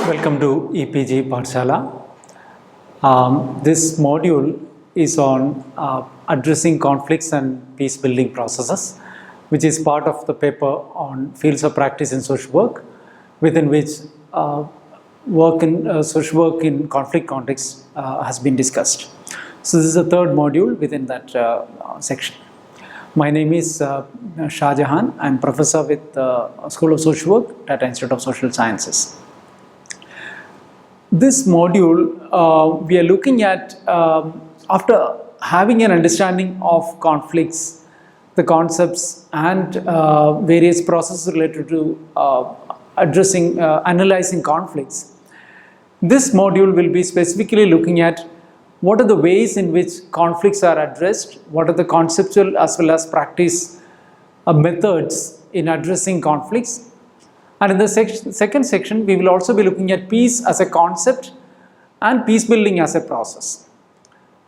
Welcome to EPG Pathshala. This module is on addressing conflicts and peace building processes, which is part of the paper on fields of practice in social work, within which social work in conflict context has been discussed. So this is the third module within that section. My name is Shah Jahan. I am professor with School of Social Work, Tata Institute of Social Sciences. This module, we are looking at, after having an understanding of conflicts, the concepts and various processes related to analyzing conflicts. This module will be specifically looking at what are the ways in which conflicts are addressed, what are the conceptual as well as practice methods in addressing conflicts. And in the second section, we will also be looking at peace as a concept and peace building as a process.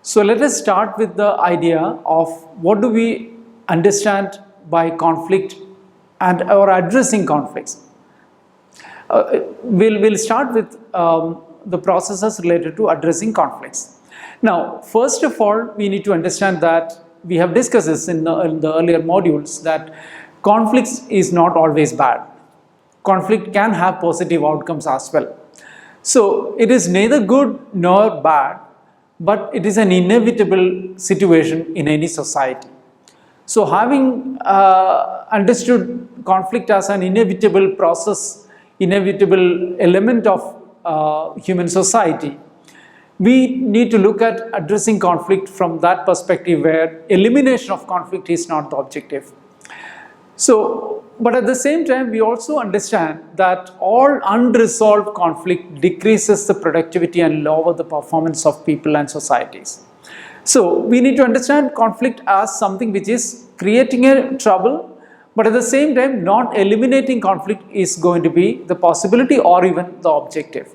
So let us start with the idea of what do we understand by conflict and or addressing conflicts. We'll start with the processes related to addressing conflicts. Now, first of all, we need to understand that we have discussed this in the earlier modules that conflicts is not always bad. Conflict can have positive outcomes as well. So it is neither good nor bad, but it is an inevitable situation in any society. So having understood conflict as an inevitable process, inevitable element of human society, we need to look at addressing conflict from that perspective where elimination of conflict is not the objective. So, but at the same time, we also understand that all unresolved conflict decreases the productivity and lower the performance of people and societies. So, we need to understand conflict as something which is creating a trouble, but at the same time, not eliminating conflict is going to be the possibility or even the objective.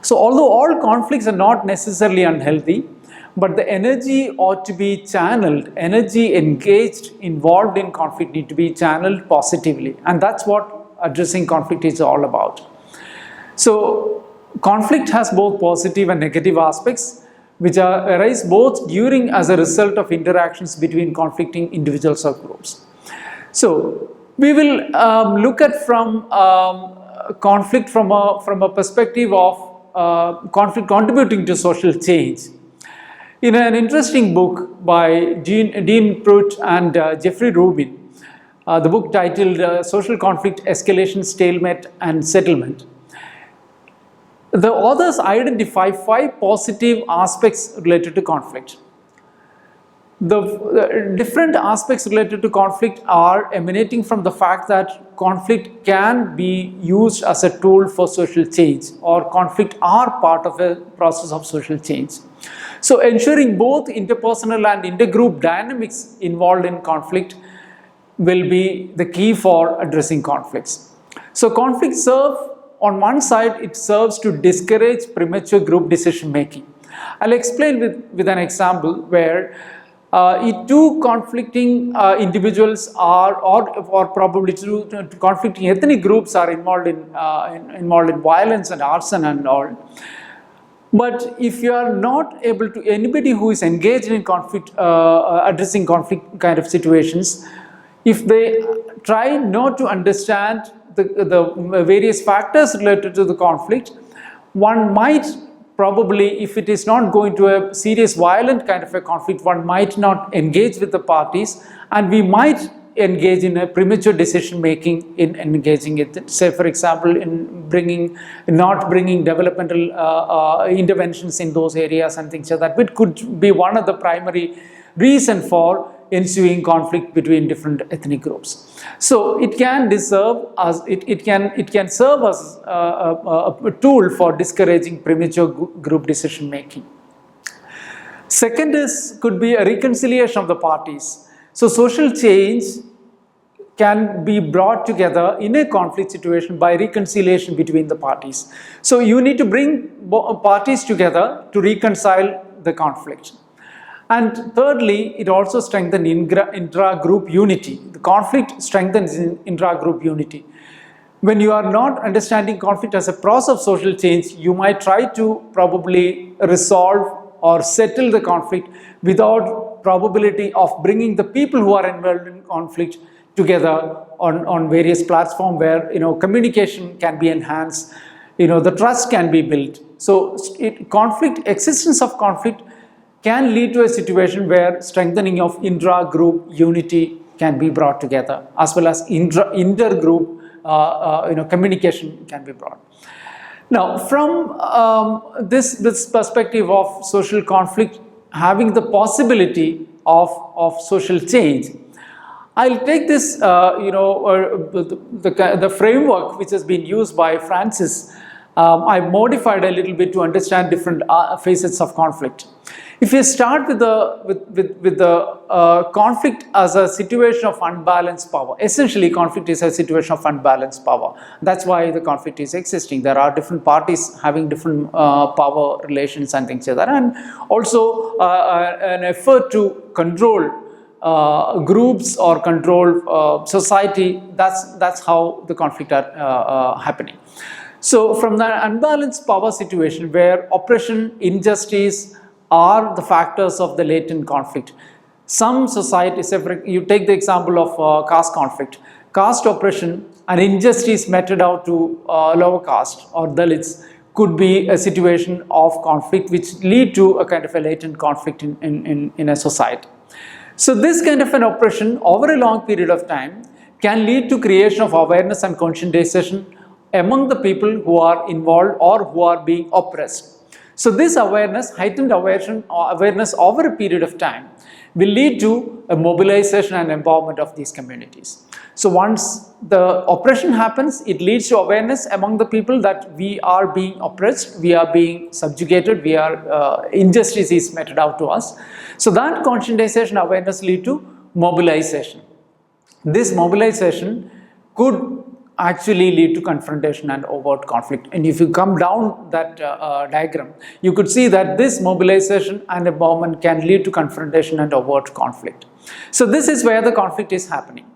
So, although all conflicts are not necessarily unhealthy, but the energy ought to be channeled, energy engaged, involved in conflict need to be channeled positively. And that's what addressing conflict is all about. So, conflict has both positive and negative aspects, which arise both during as a result of interactions between conflicting individuals or groups. So, we will look at from conflict from a perspective of conflict contributing to social change. In an interesting book by Dean Pruitt and Jeffrey Rubin, the book titled Social Conflict, Escalation, Stalemate and Settlement, the authors identify 5 positive aspects related to conflict. The different aspects related to conflict are emanating from the fact that conflict can be used as a tool for social change, or conflict are part of a process of social change. So ensuring both interpersonal and intergroup dynamics involved in conflict will be the key for addressing conflicts. So conflicts serve, on one side, it serves to discourage premature group decision making. I'll explain with an example where if two conflicting individuals or probably two conflicting ethnic groups are involved in violence and arson and all. But if you are not able to, anybody who is engaged in conflict, addressing conflict kind of situations, if they try not to understand the various factors related to the conflict, one might probably, if it is not going to a serious violent kind of a conflict, one might not engage with the parties, and we might engage in a premature decision making in engaging it. Say, for example, in not bringing developmental interventions in those areas and things like that, which could be one of the primary reason for ensuing conflict between different ethnic groups. So it can serve as it can serve as a tool for discouraging premature group decision making. Second could be a reconciliation of the parties. So social change can be brought together in a conflict situation by reconciliation between the parties. So you need to bring parties together to reconcile the conflict. And thirdly, it also strengthens intra-group unity. The conflict strengthens intra-group unity. When you are not understanding conflict as a process of social change, you might try to probably resolve or settle the conflict without probability of bringing the people who are involved in conflict together on various platforms where communication can be enhanced, the trust can be built. So existence of conflict can lead to a situation where strengthening of intra-group unity can be brought together, as well as inter-group communication can be brought. Now, from this perspective of social conflict having the possibility of social change, I'll take this, the framework which has been used by Francis. I modified a little bit to understand different facets of conflict. If you start with the conflict as a situation of unbalanced power, essentially conflict is a situation of unbalanced power. That's why the conflict is existing. There are different parties having different power relations and things like that, and also an effort to control groups or control society. That's how the conflict are happening. So from the unbalanced power situation where oppression, injustice are the factors of the latent conflict, some societies, you take the example of caste conflict, caste oppression and injustice meted out to lower caste or Dalits could be a situation of conflict which lead to a kind of a latent conflict in a society. So this kind of an oppression over a long period of time can lead to creation of awareness and conscientization among the people who are involved or who are being oppressed. So this awareness, heightened awareness over a period of time will lead to a mobilization and empowerment of these communities. So once the oppression happens, it leads to awareness among the people that we are being oppressed, we are being subjugated, injustice is meted out to us. So that conscientization awareness lead to mobilization. This mobilization could actually lead to confrontation and overt conflict. And if you come down that diagram, you could see that this mobilization and empowerment can lead to confrontation and overt conflict. So this is where the conflict is happening.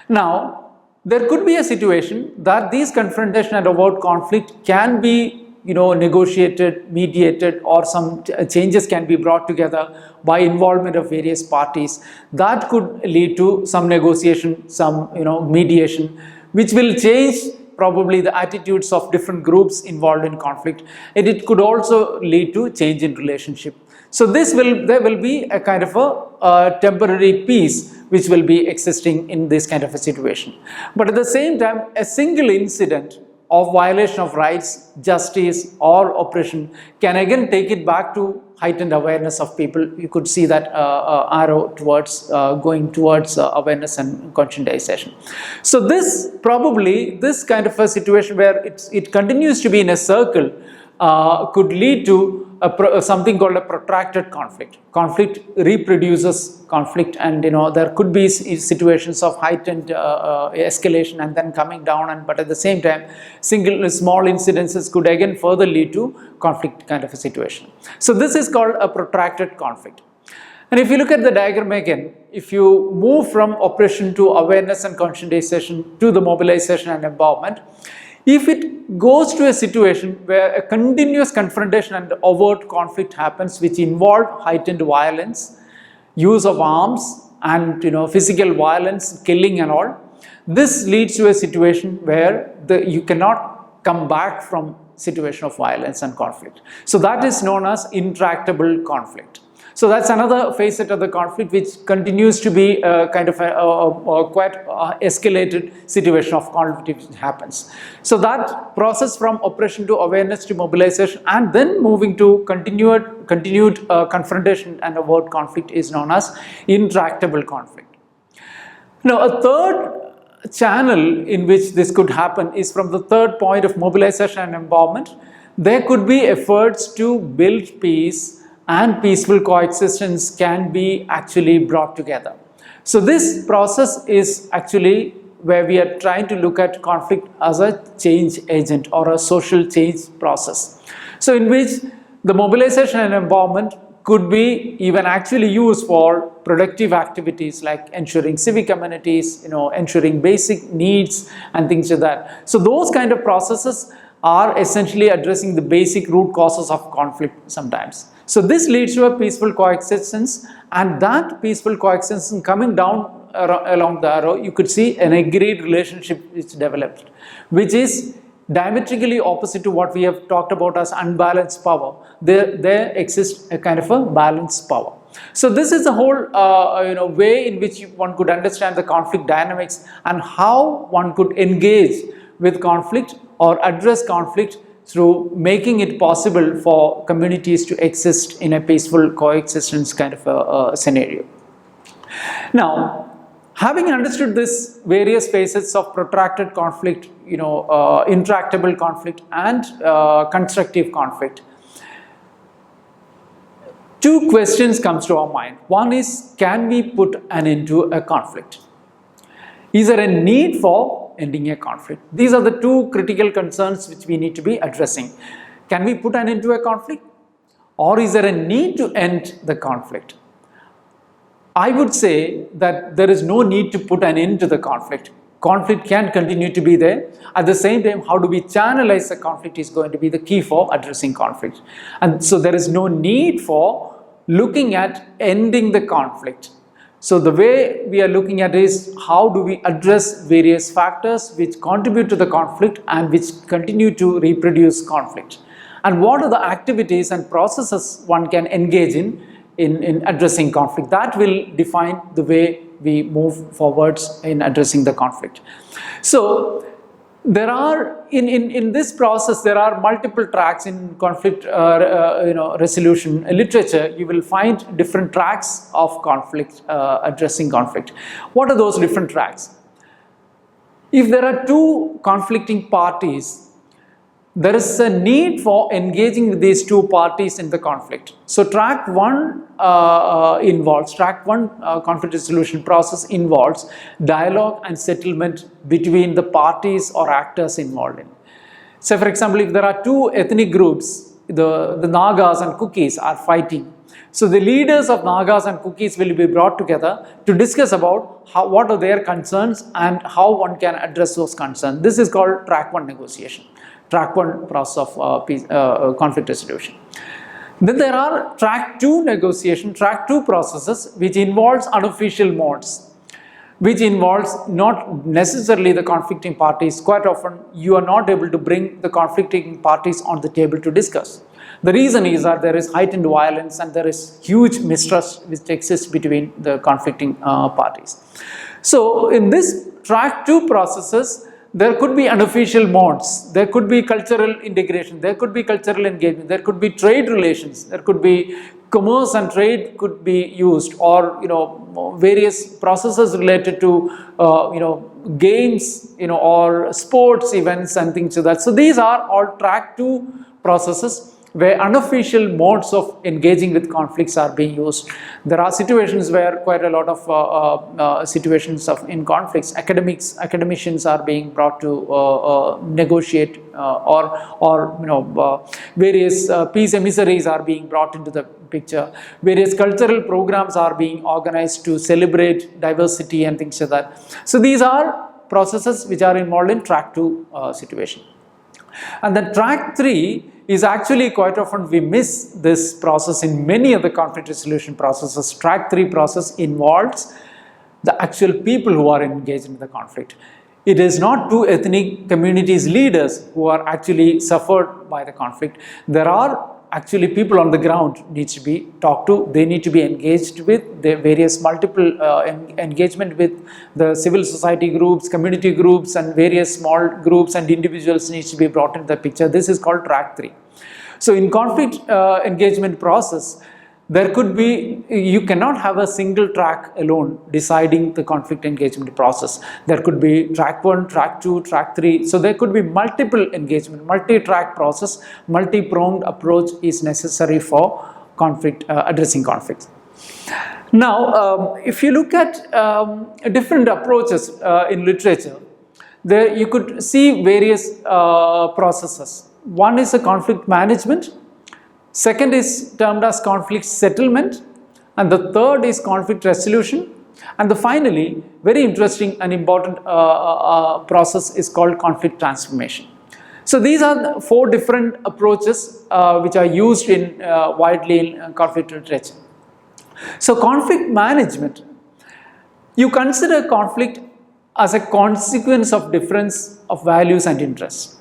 Now, there could be a situation that these confrontation and overt conflict can be negotiated, mediated, or some changes can be brought together by involvement of various parties. That could lead to some negotiation, some mediation, which will change probably the attitudes of different groups involved in conflict, and it could also lead to change in relationship. So there will be a kind of a temporary peace which will be existing in this kind of a situation. But at the same time, a single incident of violation of rights, justice or oppression can again take it back to heightened awareness of people. You could see that arrow towards going towards awareness and conscientization. So this kind of a situation where it continues to be in a circle could lead to something called a protracted conflict. Conflict reproduces conflict, and there could be situations of heightened escalation and then coming down, but at the same time small incidences could again further lead to conflict kind of a situation. So this is called a protracted conflict. And if you look at the diagram again, if you move from oppression to awareness and conscientization to the mobilization and empowerment, if it goes to a situation where a continuous confrontation and overt conflict happens which involve heightened violence, use of arms and physical violence, killing and all, this leads to a situation where you cannot come back from situation of violence and conflict. So that is known as intractable conflict. So that's another facet of the conflict which continues to be kind of a quite escalated situation of conflict which happens. So that process from oppression to awareness to mobilization and then moving to continued confrontation and overt conflict is known as intractable conflict. Now, a third channel in which this could happen is from the third point of mobilization and empowerment. There could be efforts to build peace and peaceful coexistence can be actually brought together. So this process is actually where we are trying to look at conflict as a change agent or a social change process. So in which the mobilization and empowerment could be even actually used for productive activities like ensuring civic amenities, ensuring basic needs and things like that. So those kind of processes are essentially addressing the basic root causes of conflict sometimes. So this leads to a peaceful coexistence, and that peaceful coexistence coming down along the arrow, you could see an agreed relationship which developed, which is diametrically opposite to what we have talked about as unbalanced power. There exists a kind of a balanced power. So this is the whole way in which one could understand the conflict dynamics and how one could engage with conflict or address conflict through making it possible for communities to exist in a peaceful coexistence kind of a scenario. Now, having understood this various phases of protracted conflict, intractable conflict and constructive conflict, two questions comes to our mind. One is, can we put an end to a conflict? Is there a need for ending a conflict? These are the two critical concerns which we need to be addressing. Can we put an end to a conflict? Or is there a need to end the conflict? I would say that there is no need to put an end to the conflict. Conflict can continue to be there. At the same time, how do we channelize the conflict is going to be the key for addressing conflict. And so there is no need for looking at ending the conflict. So the way we are looking at is how do we address various factors which contribute to the conflict and which continue to reproduce conflict. And what are the activities and processes one can engage in addressing conflict. That will define the way we move forwards in addressing the conflict. So there are, in this process, there are multiple tracks in conflict resolution literature. You will find different tracks of conflict, addressing conflict. What are those different tracks? If there are two conflicting parties, there is a need for engaging with these two parties in the conflict. So track one conflict resolution process involves dialogue and settlement between the parties or actors involved in. So for example, if there are two ethnic groups, the Nagas and Kukis are fighting. So the leaders of Nagas and Kukis will be brought together to discuss about what are their concerns and how one can address those concerns. This is called track one negotiation. Track one process of conflict resolution. Then there are track two negotiation, track two processes which involves unofficial modes, which involves not necessarily the conflicting parties. Quite often you are not able to bring the conflicting parties on the table to discuss. The reason is that there is heightened violence and there is huge mistrust which exists between the conflicting parties. So in this track two processes, there could be unofficial modes, there could be cultural integration, there could be cultural engagement, there could be trade relations, there could be commerce and trade could be used, or various processes related to games, or sports events and things like that. So these are all track two processes where unofficial modes of engaging with conflicts are being used. There are situations where quite a lot of situations in conflicts, academicians are being brought to negotiate, or various peace emissaries are being brought into the picture. Various cultural programs are being organized to celebrate diversity and things like that. So these are processes which are involved in track two situation. And then track three is actually quite often we miss this process in many of the conflict resolution processes. Track three process involves the actual people who are engaged in the conflict. It is not two ethnic communities leaders who are actually suffered by the conflict. There are actually people on the ground needs to be talked to. They need to be engaged with the various multiple engagement with the civil society groups, community groups, and various small groups and individuals needs to be brought into the picture. This is called track three. So in conflict engagement process, there could be, you cannot have a single track alone deciding the conflict engagement process. There could be track one, track two, track three. So there could be multiple engagement, multi-track process, multi-pronged approach is necessary for conflict, addressing conflicts. Now, if you look at different approaches in literature, there you could see various processes. One is a conflict management, Second is termed as conflict settlement, and the third is conflict resolution, and the finally, very interesting and important process is called conflict transformation. So these are the four different approaches which are used in widely in conflict literature. So conflict management, you consider conflict as a consequence of difference of values and interests.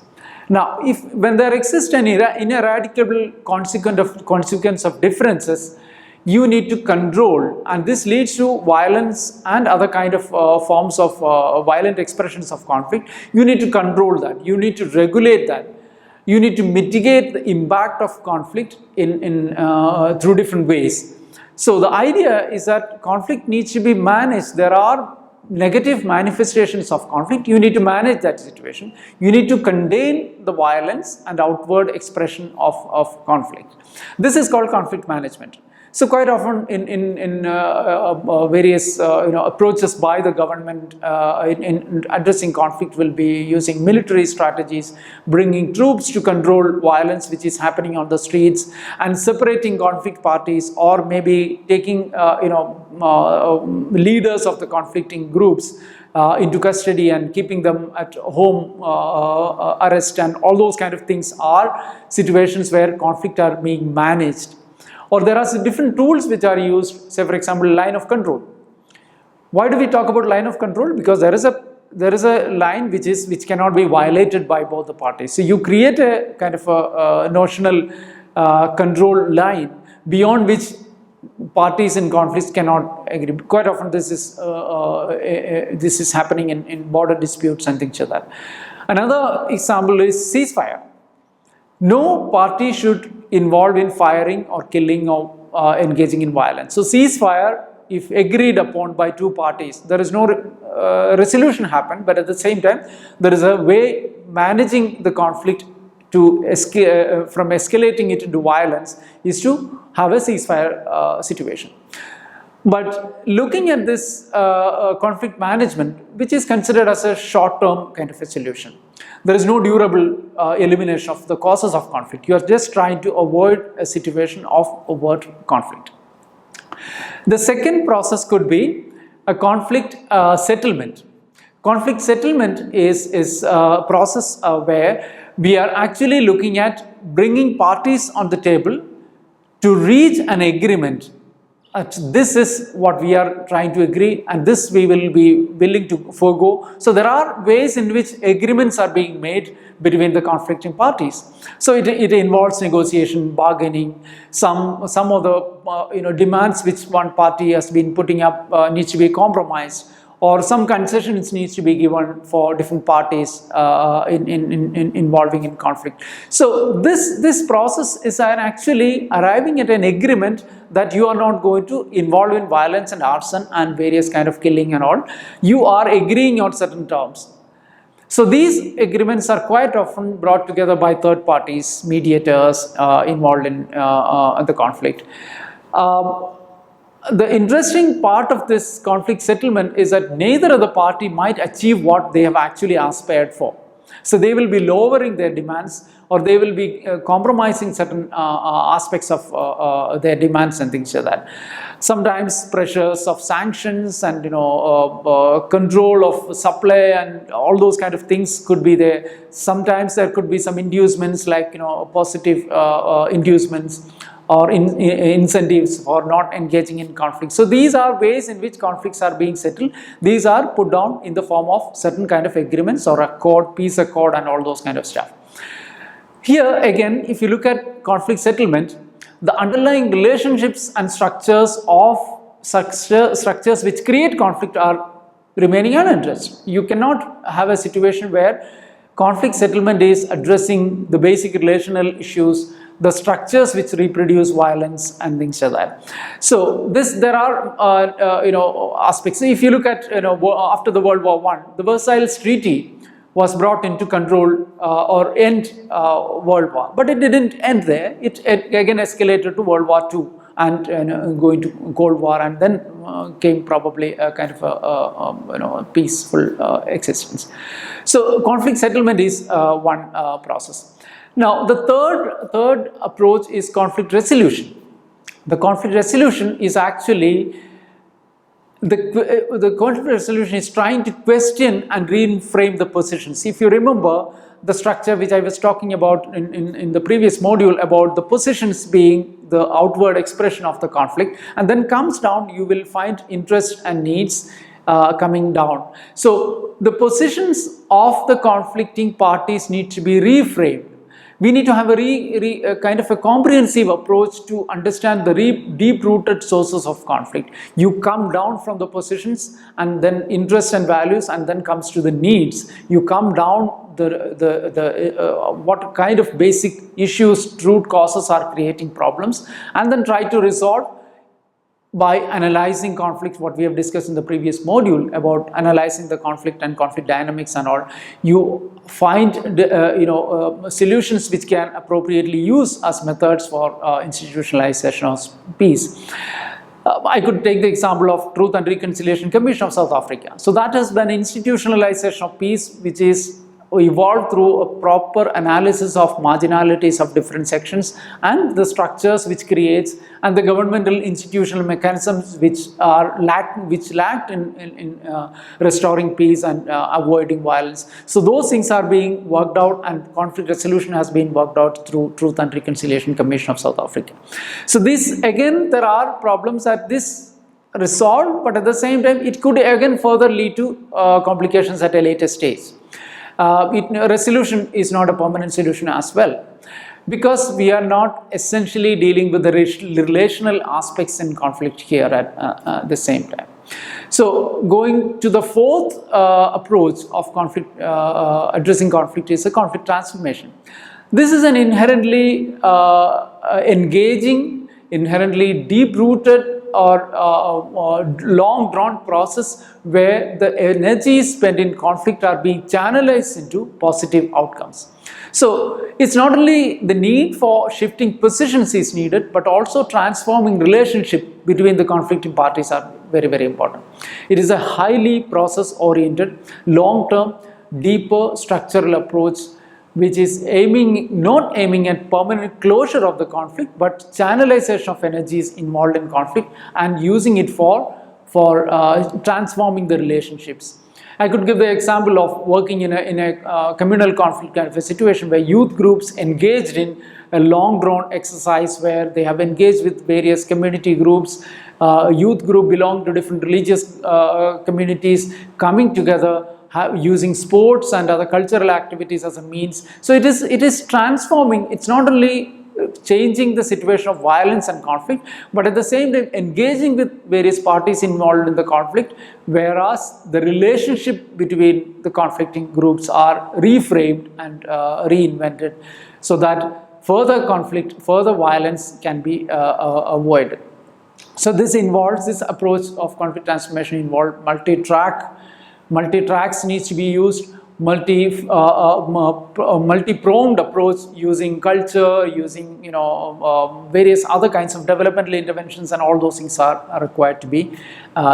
Now, when there exists an ineradicable consequence of differences, you need to control, and this leads to violence and other kind of forms of violent expressions of conflict. You need to control that. You need to regulate that. You need to mitigate the impact of conflict through different ways. So the idea is that conflict needs to be managed. There are negative manifestations of conflict. You need to manage that situation. You need to contain the violence and outward expression of conflict. This is called conflict management. So quite often in various approaches by the government in addressing conflict will be using military strategies, bringing troops to control violence which is happening on the streets, and separating conflict parties, or maybe taking leaders of the conflicting groups into custody and keeping them at home arrest, and all those kind of things are situations where conflict are being managed. Or there are different tools which are used, say for example, line of control. Why do we talk about line of control? Because there is a line which cannot be violated by both the parties. So you create a kind of a notional control line beyond which parties in conflicts cannot agree. Quite often this is happening in border disputes and things like that. Another example is ceasefire. No party should involve in firing or killing or engaging in violence. So ceasefire, if agreed upon by two parties, there is no resolution happen, but at the same time there is a way managing the conflict to from escalating it into violence is to have a ceasefire situation. But looking at this conflict management, which is considered as a short-term kind of a solution, there is no durable elimination of the causes of conflict. You are just trying to avoid a situation of overt conflict. The second process could be a conflict settlement. Conflict settlement is a process where we are actually looking at bringing parties on the table to reach an agreement. This is what we are trying to agree, and this we will be willing to forego. So there are ways in which agreements are being made between the conflicting parties. So it involves negotiation, bargaining. Some of the demands which one party has been putting up needs to be compromised, or some concessions needs to be given for different parties involving in conflict. So this process is actually arriving at an agreement that you are not going to involve in violence and arson and various kind of killing and all. You are agreeing on certain terms. So these agreements are quite often brought together by third parties, mediators involved in the conflict. The interesting part of this conflict settlement is that neither of the party might achieve what they have actually aspired for. So they will be lowering their demands, or they will be compromising certain aspects of their demands and things like that. Sometimes pressures of sanctions and control of supply and all those kind of things could be there. Sometimes there could be some inducements like positive inducements or incentives for not engaging in conflict. So these are ways in which conflicts are being settled. These are put down in the form of certain kind of agreements or accord, peace accord and all those kind of stuff. Here again, if you look at conflict settlement, the underlying relationships and structures which create conflict are remaining unaddressed. You cannot have a situation where conflict settlement is addressing the basic relational issues, the structures which reproduce violence and things like that. So there are aspects. If you look at after the World War I, the Versailles Treaty was brought into control or end World War, but it didn't end there. It again escalated to World War II and going to Cold War, and then came probably a kind of a peaceful existence. So conflict settlement is one process. Now, the third approach is conflict resolution. The conflict resolution is actually the conflict resolution is trying to question and reframe the positions. If you remember the structure which I was talking about in the previous module about the positions being the outward expression of the conflict, and then comes down, you will find interests and needs coming down. So the positions of the conflicting parties need to be reframed. We need to have a kind of a comprehensive approach to understand the deep-rooted sources of conflict. You come down from the positions and then interests and values, and then comes to the needs. You come down what kind of basic issues, root causes are creating problems, and then try to resolve by analyzing conflicts, what we have discussed in the previous module about analyzing the conflict and conflict dynamics and all. You find solutions which can appropriately use as methods for institutionalization of peace. I could take the example of Truth and Reconciliation Commission of South Africa. So that has been institutionalization of peace, which is evolved through a proper analysis of marginalities of different sections and the structures which creates, and the governmental institutional mechanisms which lacked in restoring peace and avoiding violence. So those things are being worked out, and conflict resolution has been worked out through Truth and Reconciliation Commission of South Africa. So this, again, there are problems at this resolved, but at the same time it could again further lead to complications at a later stage. Resolution is not a permanent solution as well, because we are not essentially dealing with the relational aspects in conflict here at the same time. So going to the fourth approach of conflict, addressing conflict, is a conflict transformation. This is an inherently engaging, inherently deep-rooted or long drawn process where the energies spent in conflict are being channelized into positive outcomes. So it's not only the need for shifting positions is needed, but also transforming relationship between the conflicting parties are very, very important. It is a highly process oriented, long term, deeper structural approach which is not aiming at permanent closure of the conflict, but channelization of energies involved in conflict and using it for transforming the relationships. I could give the example of working in a communal conflict kind of a situation where youth groups engaged in a long drawn exercise where they have engaged with various community groups. Youth group belong to different religious communities coming together, using sports and other cultural activities as a means. So it is transforming. It's not only changing the situation of violence and conflict, but at the same time engaging with various parties involved in the conflict, whereas the relationship between the conflicting groups are reframed and reinvented so that further conflict, further violence can be avoided. So this approach of conflict transformation involves multi-tracks needs to be used, multi-pronged approach using culture, using various other kinds of developmental interventions, and all those things are required to be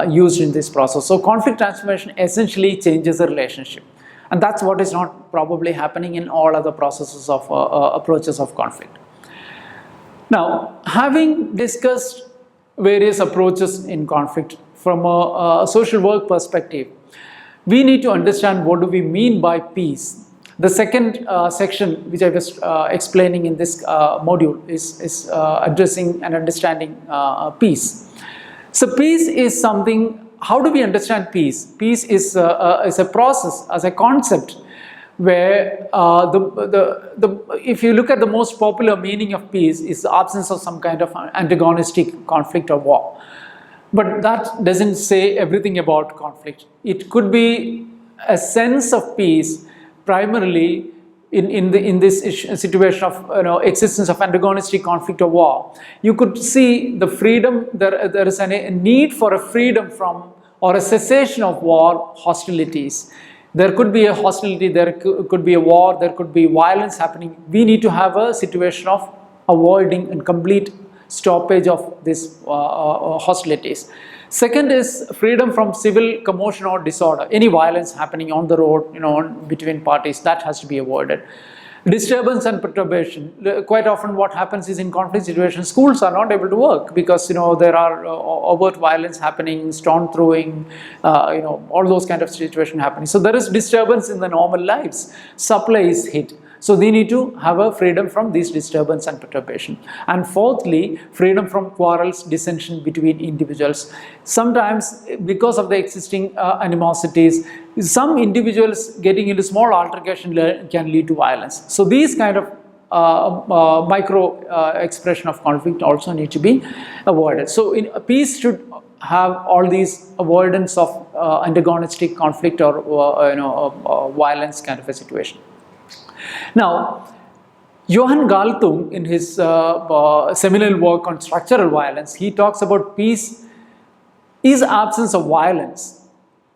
used in this process. So conflict transformation essentially changes the relationship, and that's what is not probably happening in all other processes of approaches of conflict. Now, having discussed various approaches in conflict from a social work perspective, we need to understand what do we mean by peace. The second section which I was explaining in this module is addressing and understanding peace. So peace is something, how do we understand peace? Peace is a process, as a concept, where if you look at the most popular meaning of peace is the absence of some kind of antagonistic conflict or war. But that doesn't say everything about conflict. It could be a sense of peace primarily in this situation of existence of antagonistic conflict or war. You could see the freedom, there is a need for a freedom from or a cessation of war, hostilities. There could be a hostility, there could be a war, there could be violence happening. We need to have a situation of avoiding and complete stoppage of these hostilities. Second is freedom from civil commotion or disorder. Any violence happening on the road, between parties, that has to be avoided. Disturbance and perturbation. Quite often what happens is in conflict situations, schools are not able to work because, there are overt violence happening, stone throwing, all those kind of situations happening. So there is disturbance in the normal lives. Supply is hit. So they need to have a freedom from this disturbance and perturbation. And fourthly, freedom from quarrels, dissension between individuals. Sometimes because of the existing animosities, some individuals getting into small altercation can lead to violence. So these kind of micro expression of conflict also need to be avoided. So peace should have all these avoidance of antagonistic conflict or violence kind of a situation. Now, Johann Galtung, in his seminal work on structural violence, he talks about peace is absence of violence,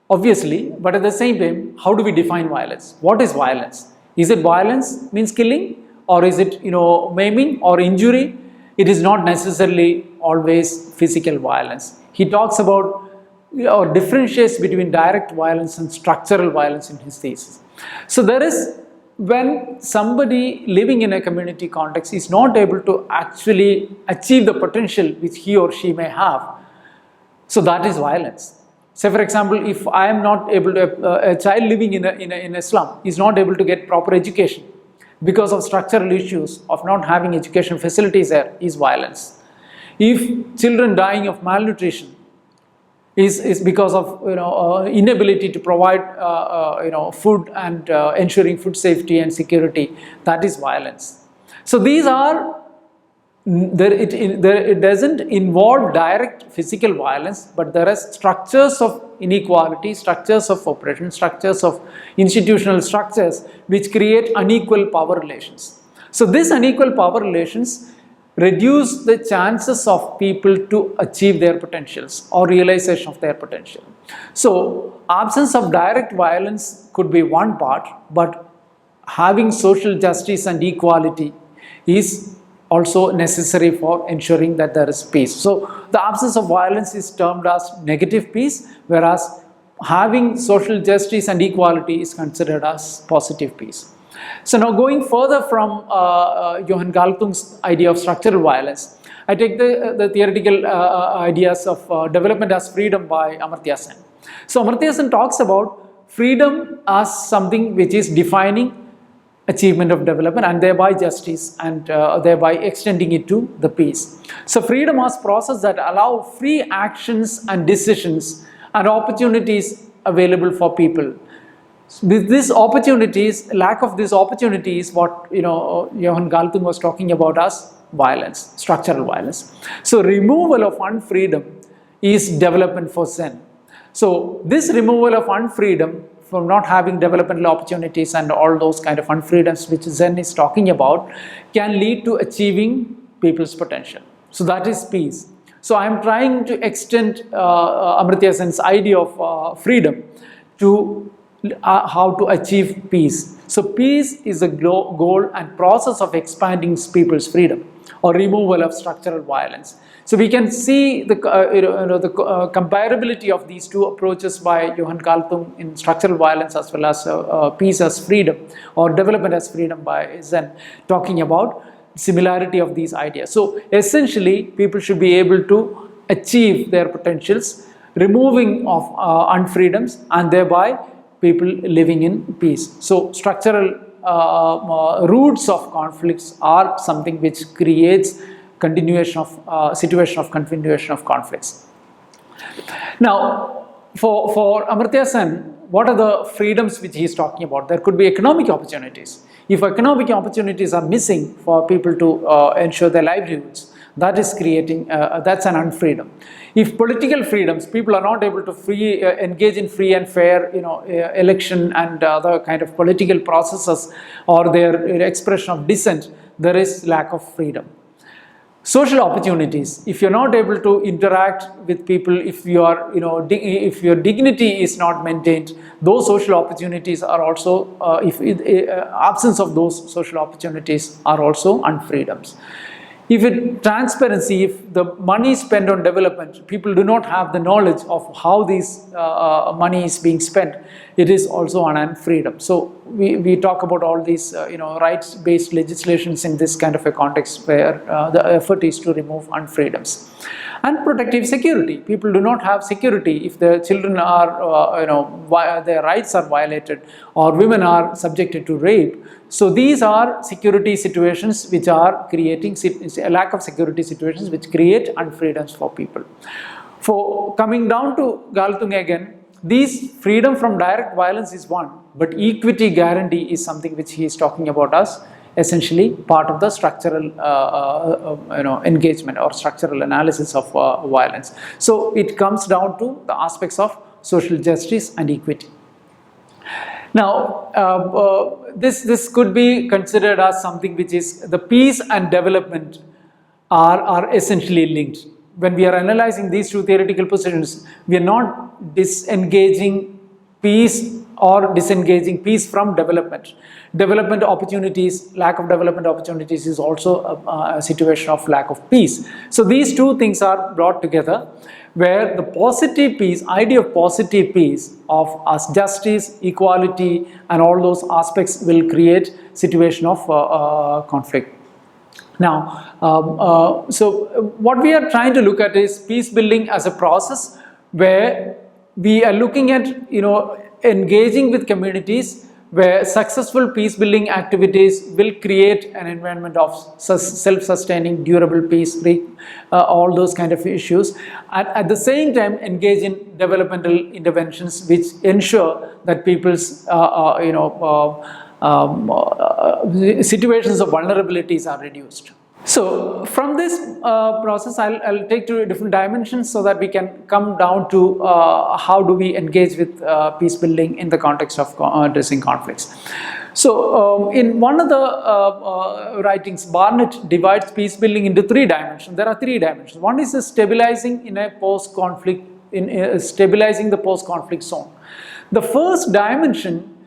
obviously, but at the same time, how do we define violence? What is violence? Is it violence means killing, or is it maiming or injury? It is not necessarily always physical violence. He talks about or differentiates between direct violence and structural violence in his thesis. So there is, when somebody living in a community context is not able to actually achieve the potential which he or she may have, so that is violence. Say for example, if I am not able to, a child living in a slum is not able to get proper education because of structural issues of not having education facilities there, is violence. If children dying of malnutrition is because of inability to provide food and ensuring food safety and security, that is violence. So these are it doesn't involve direct physical violence, but there are structures of inequality, structures of oppression, structures of institutional structures which create unequal power relations. So these unequal power relations reduce the chances of people to achieve their potentials or realization of their potential. So absence of direct violence could be one part, but having social justice and equality is also necessary for ensuring that there is peace. So the absence of violence is termed as negative peace, whereas having social justice and equality is considered as positive peace. So now going further from Johann Galtung's idea of structural violence, I take the theoretical ideas of development as freedom by Amartya Sen. So Amartya Sen talks about freedom as something which is defining achievement of development and thereby justice, and thereby extending it to the peace. So freedom as process that allow free actions and decisions and opportunities available for people. With these opportunities, lack of this opportunity is what Johann Galtung was talking about as violence, structural violence. So removal of unfreedom is development for Zen. So this removal of unfreedom from not having developmental opportunities and all those kind of unfreedoms which Zen is talking about can lead to achieving people's potential. So that is peace. So I am trying to extend Amartya Sen's idea of freedom to how to achieve peace. So peace is a goal and process of expanding people's freedom or removal of structural violence. So we can see the comparability of these two approaches by Johann Galtung in structural violence as well as peace as freedom or development as freedom by Zen, talking about similarity of these ideas. So essentially people should be able to achieve their potentials, removing of unfreedoms, and thereby people living in peace. So structural roots of conflicts are something which creates continuation of situation of continuation of conflicts. Now, for Amartya Sen, what are the freedoms which he is talking about? There could be economic opportunities. If economic opportunities are missing for people to ensure their livelihoods, that is creating, that's an unfreedom. If political freedoms, people are not able to engage in free and fair, election and other kind of political processes or their expression of dissent, there is lack of freedom. Social opportunities, if you're not able to interact with people, if you are, if your dignity is not maintained, those social opportunities are also, absence of those social opportunities are also unfreedoms. If transparency, if the money spent on development, people do not have the knowledge of how this money is being spent, it is also an unfreedom. So we talk about all these rights-based legislations in this kind of a context where the effort is to remove unfreedoms. And protective security. People do not have security if their children are, their rights are violated, or women are subjected to rape. So these are security situations which are creating a lack of security situations which create unfreedoms for people. For coming down to Galtung again, these freedom from direct violence is one, but equity guarantee is something which he is talking about as essentially part of the structural engagement or structural analysis of violence. So it comes down to the aspects of social justice and equity. Now, this could be considered as something which is the peace and development are essentially linked. When we are analyzing these two theoretical positions, we are not disengaging peace or disengaging peace from development. Development opportunities, lack of development opportunities is also a situation of lack of peace. So these two things are brought together, where the positive peace, idea of positive peace, of as justice, equality, and all those aspects will create situation of conflict. Now, so what we are trying to look at is peace building as a process where we are looking at, engaging with communities where successful peace building activities will create an environment of self-sustaining, durable peace, all those kind of issues. And at the same time, engage in developmental interventions which ensure that people's situations of vulnerabilities are reduced. So from this process, I'll take to different dimensions so that we can come down to how do we engage with peace building in the context of addressing conflicts. So in one of the writings, Barnett divides peace building into three dimensions. There are three dimensions. One is the stabilizing in a post-conflict, stabilizing the post-conflict zone. The first dimension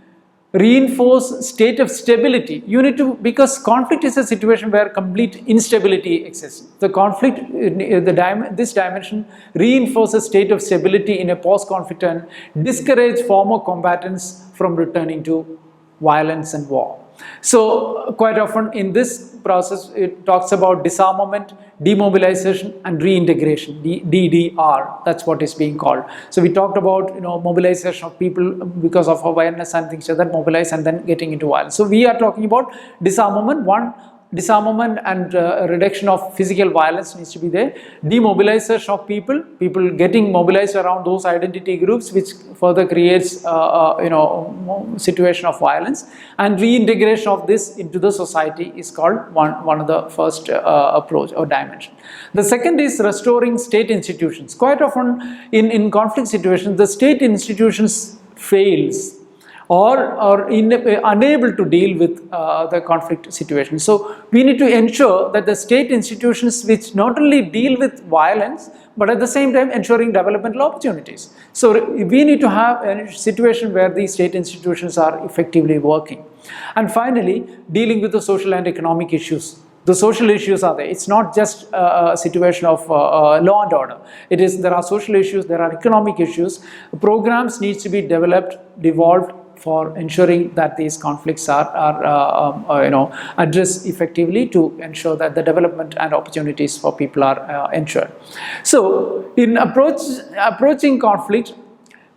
reinforce state of stability. You need to, because conflict is a situation where complete instability exists. The conflict, this dimension reinforces state of stability in a post-conflict and discourage former combatants from returning to violence and war. So quite often in this process, it talks about disarmament, demobilization and reintegration, DDR, that's what is being called. So we talked about mobilization of people because of awareness and things like that, mobilize and then getting into violence. So we are talking about disarmament. One, disarmament and reduction of physical violence needs to be there. Demobilization of people getting mobilized around those identity groups, which further creates situation of violence, and reintegration of this into the society is called one of the first approach or dimension. The second is restoring state institutions. Quite often in conflict situations, the state institutions fails or unable to deal with the conflict situation. So we need to ensure that the state institutions which not only deal with violence, but at the same time ensuring developmental opportunities. So we need to have a situation where these state institutions are effectively working. And finally, dealing with the social and economic issues. The social issues are there. It's not just a situation of law and order. There are social issues, there are economic issues. Programs need to be developed, devolved, for ensuring that these conflicts are addressed effectively to ensure that the development and opportunities for people are ensured. So in approaching conflict,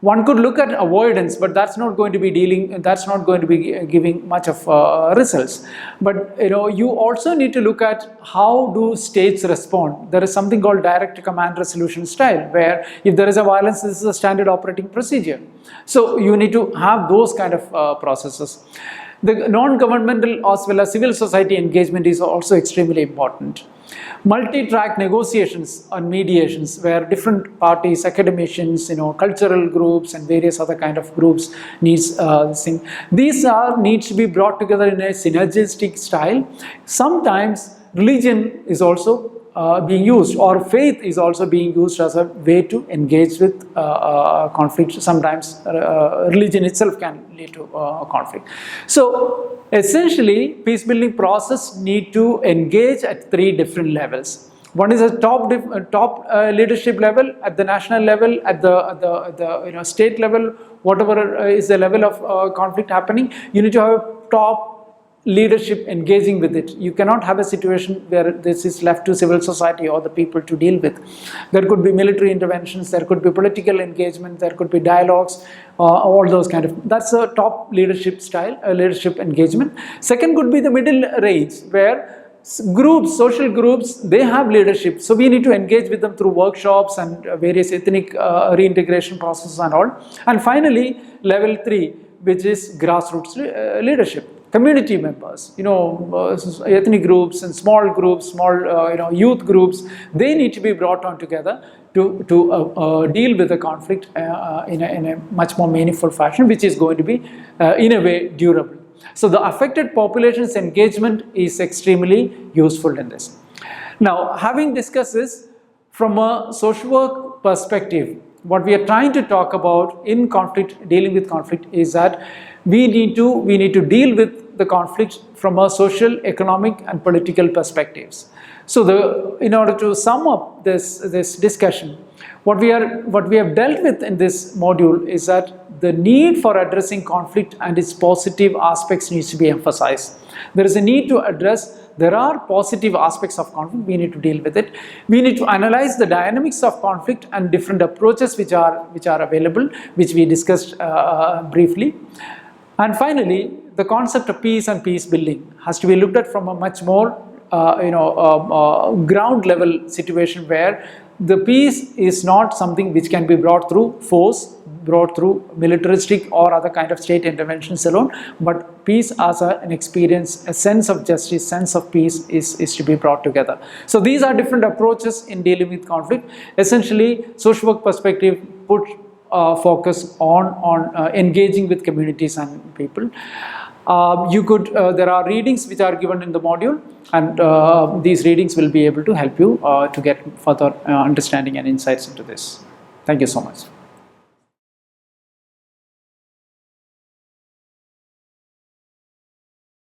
one could look at avoidance, but that's not going to be giving much of results. But you also need to look at how do states respond. There is something called direct command resolution style, where if there is a violence, this is a standard operating procedure. So you need to have those kind of processes. The non-governmental as well as civil society engagement is also extremely important. Multi-track negotiations and mediations where different parties, academicians, cultural groups and various other kind of groups needs these needs to be brought together in a synergistic style. Sometimes religion is also being used, or faith is also being used as a way to engage with conflict. Sometimes religion itself can lead to conflict. So essentially, peace building process need to engage at 3 different levels. One is a top leadership level, at the national level, at the state level, whatever is the level of conflict happening. You need to have a top leadership engaging with it. You cannot have a situation where this is left to civil society or the people to deal with. There could be military interventions, there could be political engagement, there could be dialogues, all those kind of, that's a top leadership style, leadership engagement. Second could be the middle range, where groups, social groups, they have leadership. So we need to engage with them through workshops and various ethnic reintegration processes and all. And finally, level 3, which is grassroots leadership. Community members, ethnic groups and small groups, small youth groups, they need to be brought on together to deal with the conflict in a much more meaningful fashion, which is going to be in a way durable. So the affected population's engagement is extremely useful in this. Now, having discussed this from a social work perspective, what we are trying to talk about in conflict, dealing with conflict, is that we need to deal with the conflict from a social, economic and political perspectives. So in order to sum up this discussion, what we have dealt with in this module is that the need for addressing conflict and its positive aspects needs to be emphasized. There is a need to address, there are positive aspects of conflict, we need to deal with it. We need to analyze the dynamics of conflict and different approaches which are available, which we discussed briefly. And finally, the concept of peace and peace building has to be looked at from a much more ground level situation, where the peace is not something which can be brought through force, brought through militaristic or other kind of state interventions alone, but peace as an experience, a sense of justice, sense of peace is to be brought together. So these are different approaches in dealing with conflict. Essentially, social work perspective put focus on engaging with communities and people. There are readings which are given in the module, and these readings will be able to help you to get further understanding and insights into this. Thank you so much.